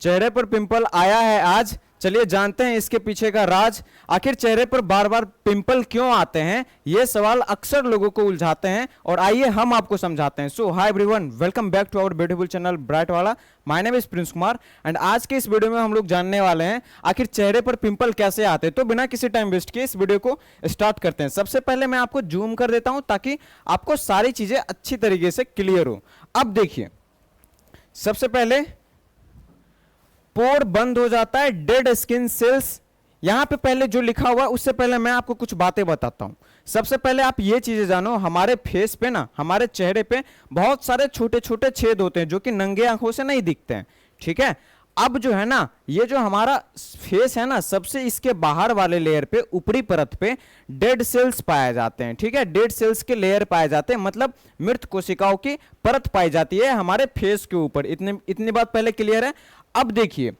चेहरे पर पिंपल आया है आज, चलिए जानते हैं इसके पीछे का राज। आखिर चेहरे पर बार बार पिंपल क्यों आते हैं, ये सवाल अक्सर लोगों को उलझाते हैं और आइए हम आपको समझाते हैं। So hi everyone, welcome back to our beautiful channel bright वाला। My name is Prince Kumar and आज के इस वीडियो में हम लोग जानने वाले हैं आखिर चेहरे पर पिंपल कैसे आते हैं। तो बिना किसी टाइम वेस्ट किए इस वीडियो को स्टार्ट करते हैं। सबसे पहले मैं आपको जूम कर देता हूं ताकि आपको सारी चीजें अच्छी तरीके से क्लियर हो। अब देखिए, सबसे पहले पोर बंद हो जाता है, डेड स्किन सेल्स। यहां पे पहले जो लिखा हुआ है उससे पहले मैं आपको कुछ बातें बताता हूं। सबसे पहले आप ये चीजें जानो, हमारे फेस पे ना, हमारे चेहरे पे बहुत सारे छोटे छोटे छेद होते हैं जो कि नंगे आंखों से नहीं दिखते हैं, ठीक है। अब जो है ना, ये जो हमारा फेस है ना, सबसे इसके बाहर वाले लेयर पे, ऊपरी परत पे डेड सेल्स पाए जाते हैं, ठीक है। डेड सेल्स के लेयर पाए जाते हैं, मतलब मृत कोशिकाओं की परत पाई जाती है हमारे फेस के ऊपर। इतनी बात पहले क्लियर है। अब देखिए,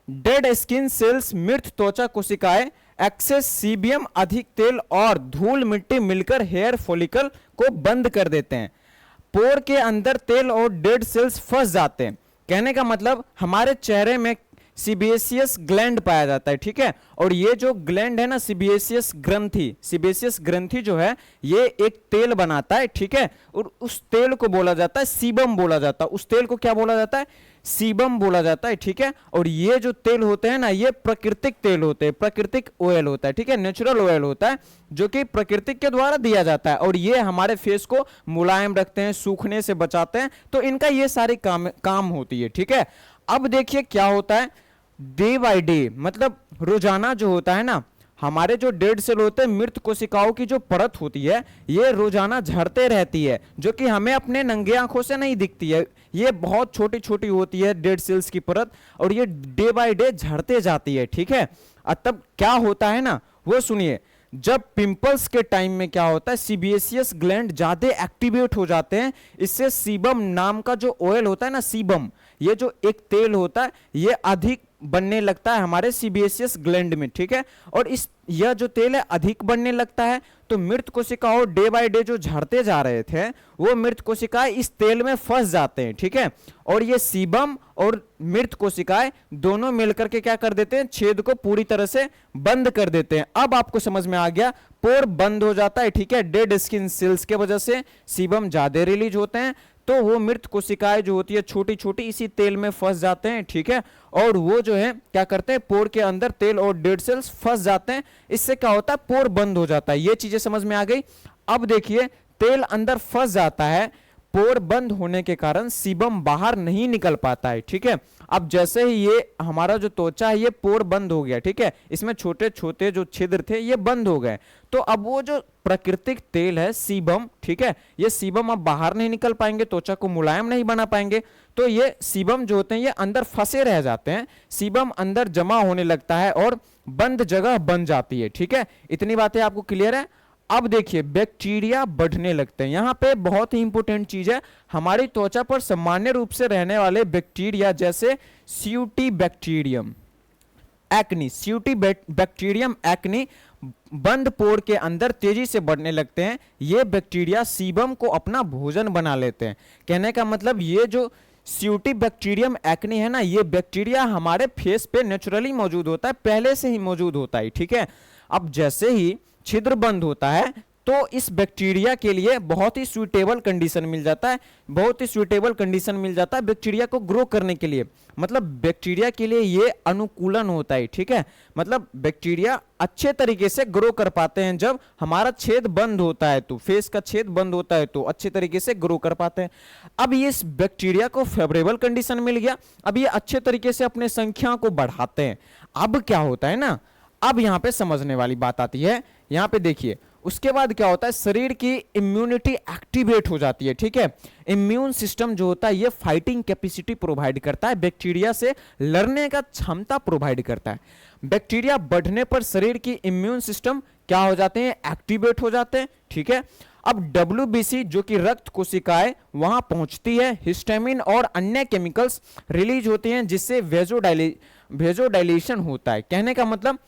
डेड स्किन सेल्स, मृत त्वचा कोशिकाएं, एक्सेस सीबियम, अधिक तेल और धूल मिट्टी मिलकर हेयर फॉलिकल को बंद कर देते हैं। पोर के अंदर तेल और डेड सेल्स फंस जाते हैं। कहने का मतलब हमारे चेहरे में सीबेसियस ग्लैंड पाया जाता है, ठीक है। और ये जो ग्लैंड है ना, सीबेसियस ग्रंथि जो है, ये एक तेल बनाता है, ठीक है। और उस तेल को बोला जाता है सीबम बोला जाता है। उस तेल को क्या बोला जाता है? सीबम बोला जाता है, ठीक है। और ये जो तेल होते हैं ना, ये प्राकृतिक तेल होते हैं, प्राकृतिक ऑयल होता है, ठीक है। नेचुरल ऑयल होता है जो कि प्रकृति के द्वारा दिया जाता है और ये हमारे फेस को मुलायम रखते हैं, सूखने से बचाते हैं। तो इनका ये सारी काम होती है, ठीक है। अब देखिए क्या होता है, डे बाय डे, मतलब रोजाना जो होता है ना, हमारे जो डेड सेल होते हैं, मृत कोशिकाओं की जो परत होती है, ये रोजाना झड़ते रहती है, जो कि हमें अपने नंगे आंखों से नहीं दिखती है। ये बहुत छोटी छोटी होती है डेड सेल्स की परत, और ये डे बाय डे झड़ते जाती है, ठीक है। तब क्या होता है ना, वो सुनिए। जब पिंपल्स के टाइम में क्या होता है, सीबेसियस ग्लैंड ज्यादा एक्टिवेट हो जाते हैं। इससे सीबम नाम का जो ऑयल होता है ना, सीबम, ये जो एक तेल होता है, ये अधिक बनने लगता है हमारे सीबेसियस ग्लैंड में, ठीक है। और यह जो तेल है अधिक बनने लगता है, तो मृत कोशिकाओं डे बाय डे जो झड़ते जा रहे थे, वो मृत कोशिकाएं इस तेल में फंस जाते हैं, ठीक है। और ये सीबम और मृत कोशिकाएं दोनों मिलकर के क्या कर देते हैं, छेद को पूरी तरह से बंद कर देते हैं। अब आपको समझ में आ गया, पोर बंद हो जाता है, ठीक है। डेड स्किन सेल्स के वजह से सीबम ज्यादा रिलीज होते हैं, तो वो मृत कोशिकाएं जो होती है छोटी छोटी इसी तेल में फंस जाते हैं, ठीक है। और वो जो है क्या करते हैं, पोर के अंदर तेल और डेड सेल्स फंस जाते हैं। इससे क्या होता है, पोर बंद हो जाता है। ये चीजें समझ में आ गई। अब देखिए, तेल अंदर फंस जाता है, पोर बंद होने के कारण सीबम बाहर नहीं निकल पाता है, ठीक है। अब जैसे ही ये हमारा जो त्वचा है, ये पोर बंद हो गया, ठीक है। इसमें छोटे छोटे जो छिद्र थे ये बंद हो गए, तो अब वो जो प्राकृतिक तेल है सीबम, ठीक है, ये सीबम अब बाहर नहीं निकल पाएंगे, त्वचा को मुलायम नहीं बना पाएंगे। तो ये सीबम जो होते हैं ये अंदर फंसे रह जाते हैं, सीबम अंदर जमा होने लगता है और बंद जगह बन जाती है, ठीक है। इतनी बातें आपको क्लियर है। अब देखिए, बैक्टीरिया बढ़ने लगते हैं। यहां पे बहुत ही इंपॉर्टेंट चीज है, हमारी त्वचा पर सामान्य रूप से रहने वाले बैक्टीरिया जैसे स्यूटी बैक्टीरियम एक्नी, स्यूटी बैक्टीरियम एक्नी बंद पोर के अंदर तेजी से बढ़ने लगते हैं। ये बैक्टीरिया सीबम को अपना भोजन बना लेते हैं। कहने का मतलब, ये जो स्यूटी बैक्टीरियम एक्नी है ना, ये बैक्टीरिया हमारे फेस पे नेचुरली मौजूद होता है, पहले से ही मौजूद होता है, ठीक है। अब जैसे ही छिद्र बंद होता है, तो इस बैक्टीरिया के लिए बहुत ही सुइटेबल कंडीशन मिल जाता है, बहुत ही सुइटेबल कंडीशन मिल जाता है बैक्टीरिया को ग्रो करने के लिए। मतलब बैक्टीरिया के लिए ये अनुकूलन होता है, ठीक है। मतलब बैक्टीरिया अच्छे तरीके से ग्रो कर पाते हैं जब हमारा छेद बंद होता है, तो फेस का छेद बंद होता है तो अच्छे तरीके से ग्रो कर पाते हैं। अब ये इस बैक्टीरिया को फेवरेबल कंडीशन मिल गया, अब ये अच्छे तरीके से अपने संख्या को बढ़ाते हैं। अब क्या होता है ना, अब यहां पे समझने वाली बात आती है। यहां पे देखिए, उसके बाद क्या होता है, शरीर की इम्यूनिटी एक्टिवेट हो जाती है, ठीक है। इम्यून सिस्टम जो होता है ये फाइटिंग कैपेसिटी प्रोवाइड करता है, बैक्टीरिया से लड़ने का क्षमता प्रोवाइड करता है। बैक्टीरिया बढ़ने पर शरीर की इम्यून सिस्टम क्या हो जाते हैं, एक्टिवेट हो जाते हैं, ठीक है। अब WBC जो कि रक्त कोशिकाएं वहां पहुंचती है, हिस्टामिन और अन्य केमिकल्स रिलीज होते हैं, जिससे वेजोडाइलेशन होता है। कहने का मतलब,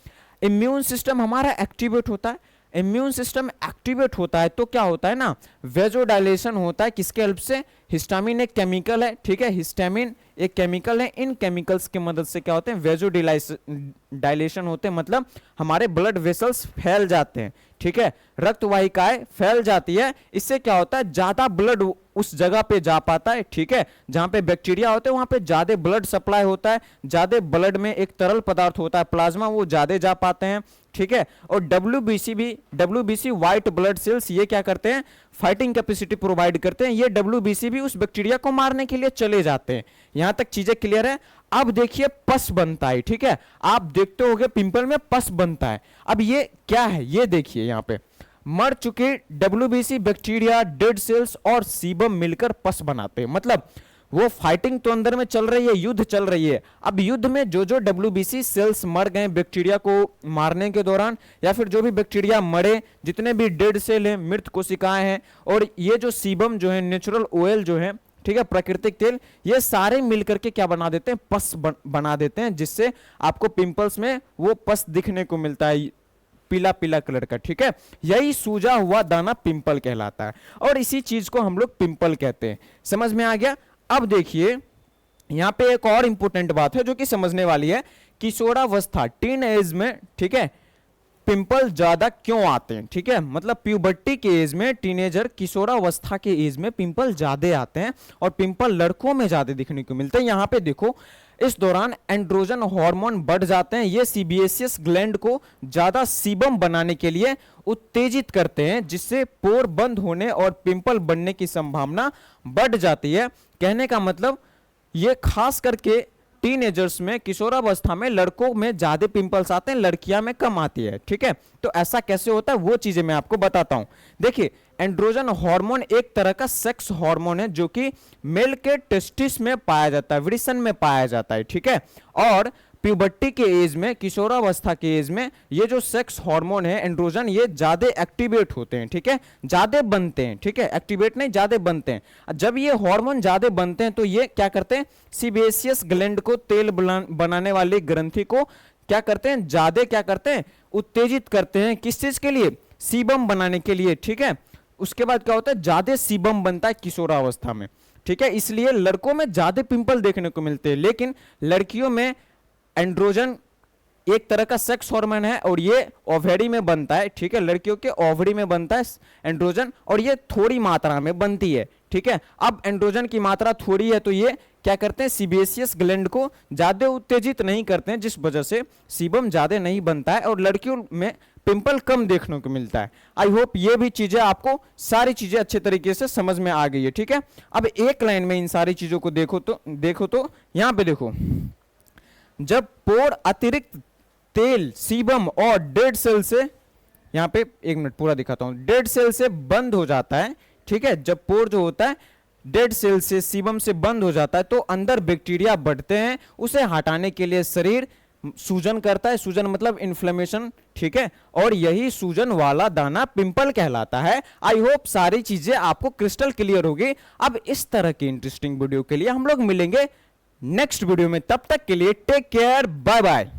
इम्यून सिस्टम हमारा एक्टिवेट होता है, इम्यून सिस्टम एक्टिवेट होता है तो क्या होता है ना, वेजोडाइलेशन होता है। किसके हेल्प से? हिस्टामिन एक केमिकल है, ठीक है। हिस्टामिन एक केमिकल है, इन केमिकल्स की मदद से क्या होते हैं, वेजो डायलेशन होते हैं, मतलब हमारे ब्लड वेसल्स फैल जाते हैं, ठीक है, रक्त वाहिकाएं फैल जाती है। इससे क्या होता है, ज्यादा ब्लड उस जगह पे जा पाता है, ठीक है, जहां पे बैक्टीरिया होते हैं वहां पे ज्यादा ब्लड सप्लाई होता है, ज्यादा ब्लड में एक तरल पदार्थ होता है प्लाज्मा, वो ज्यादा जा पाते हैं, ठीक है। और डब्ल्यूबीसी व्हाइट ब्लड सेल्स ये क्या करते हैं, फाइटिंग कैपेसिटी प्रोवाइड करते हैं। ये डब्ल्यूबीसी भी उस बैक्टीरिया को मारने के लिए चले जाते हैं। यहां तक चीजें क्लियर है। अब देखिए पस बनता है, ठीक है, आप देखते होंगे पिंपल में पस बनता है। अब ये क्या है, ये देखिए यहां पे मर चुके डब्ल्यूबीसी बैक्टीरिया, डेड सेल्स और सीबम मिलकर पस बनाते हैं। मतलब वो फाइटिंग तो अंदर में चल रही है, युद्ध चल रही है। अब युद्ध में जो जो डब्ल्यूबीसी सेल्स मर गए बैक्टीरिया को मारने के दौरान, या फिर जो भी बैक्टीरिया मरे, जितने भी डेड सेल हैं, मृत कोशिकाएं हैं, और ये जो सीबम जो है, नेचुरल ऑयल जो है, ठीक है, प्राकृतिक तेल, ये सारे मिलकर के क्या बना देते हैं, पस बना देते हैं, जिससे आपको पिंपल्स में वो पस दिखने को मिलता है, पीला पीला कलर का, ठीक है। यही सूजा हुआ दाना पिंपल कहलाता है, और इसी चीज को हम लोग पिंपल कहते हैं। समझ में आ गया। अब देखिए यहां पे एक और इंपॉर्टेंट बात है जो कि समझने वाली है, किशोरावस्था, टीन एज में, ठीक है, पिंपल ज्यादा क्यों आते हैं, ठीक है, मतलब प्यूबर्टी के एज में, टीनेजर किशोरावस्था के एज में पिंपल ज्यादा आते हैं, और पिंपल लड़कों में ज्यादा दिखने को मिलते हैं। यहां पे देखो इस दौरान एंड्रोजन हार्मोन बढ़ जाते हैं, ये सीबेसियस ग्लैंड को ज्यादा सीबम बनाने के लिए उत्तेजित करते हैं, जिससे पोर बंद होने और पिंपल बनने की संभावना बढ़ जाती है। कहने का मतलब ये खास करके टीनेजर्स में, किशोरावस्था में लड़कों में ज्यादा पिंपल्स आते हैं, लड़कियां में कम आती है, ठीक है। तो ऐसा कैसे होता है वो चीजें मैं आपको बताता हूं। देखिए एंड्रोजन हार्मोन एक तरह का सेक्स हार्मोन है जो कि मेल के टेस्टिस में पाया जाता है, वृषण में पाया जाता है, ठीक है। और प्यूबर्टी के एज में, किशोरावस्था के एज में, ये जो सेक्स हार्मोन है एंड्रोजन, ये ज्यादा एक्टिवेट होते हैं, ठीक है, ज्यादा बनते हैं, ठीक है, एक्टिवेट नहीं, ज्यादा बनते हैं। जब ये हार्मोन ज्यादा बनते हैं तो ये क्या करते हैं, सीबेसियस ग्लैंड को, तेल बनाने वाली ग्रंथि को क्या करते हैं, ज्यादा क्या करते हैं, उत्तेजित करते हैं। किस चीज के लिए, सीबम बनाने के लिए, ठीक है। उसके बाद क्या होता है, ज्यादा सीबम बनता है किशोरावस्था में, ठीक है, इसलिए लड़कों में ज्यादा पिंपल देखने को मिलते हैं। लेकिन लड़कियों में एंड्रोजन एक तरह का सेक्स हार्मोन है और ये ओवरी में बनता है, ठीक है, लड़कियों के ओवरी में बनता है एंड्रोजन, और ये थोड़ी मात्रा में बनती है, ठीक है। अब एंड्रोजन की मात्रा थोड़ी है तो ये क्या करते हैं, सीबेसियस ग्लैंड को ज्यादा उत्तेजित नहीं करते हैं, जिस वजह से सीबम ज्यादा नहीं बनता है और लड़कियों में पिंपल कम देखने को मिलता है। आई होप ये भी चीजें आपको, सारी चीजें अच्छे तरीके से समझ में आ गई है, ठीक है। अब एक लाइन में इन सारी चीजों को देखो तो यहां पे देखो, जब पोर अतिरिक्त तेल, सीबम और डेड सेल से, यहां पे एक मिनट पूरा दिखाता हूं, डेड सेल से बंद हो जाता है, ठीक है, जब पोर जो होता है डेड सेल से, सीबम से बंद हो जाता है तो अंदर बैक्टीरिया बढ़ते हैं, उसे हटाने के लिए शरीर सूजन करता है, सूजन मतलब इन्फ्लेमेशन, ठीक है, और यही सूजन वाला दाना पिंपल कहलाता है। आई होप सारी चीजें आपको क्रिस्टल क्लियर होगी। अब इस तरह की इंटरेस्टिंग वीडियो के लिए हम लोग मिलेंगे नेक्स्ट वीडियो में, तब तक के लिए टेक केयर, बाय बाय।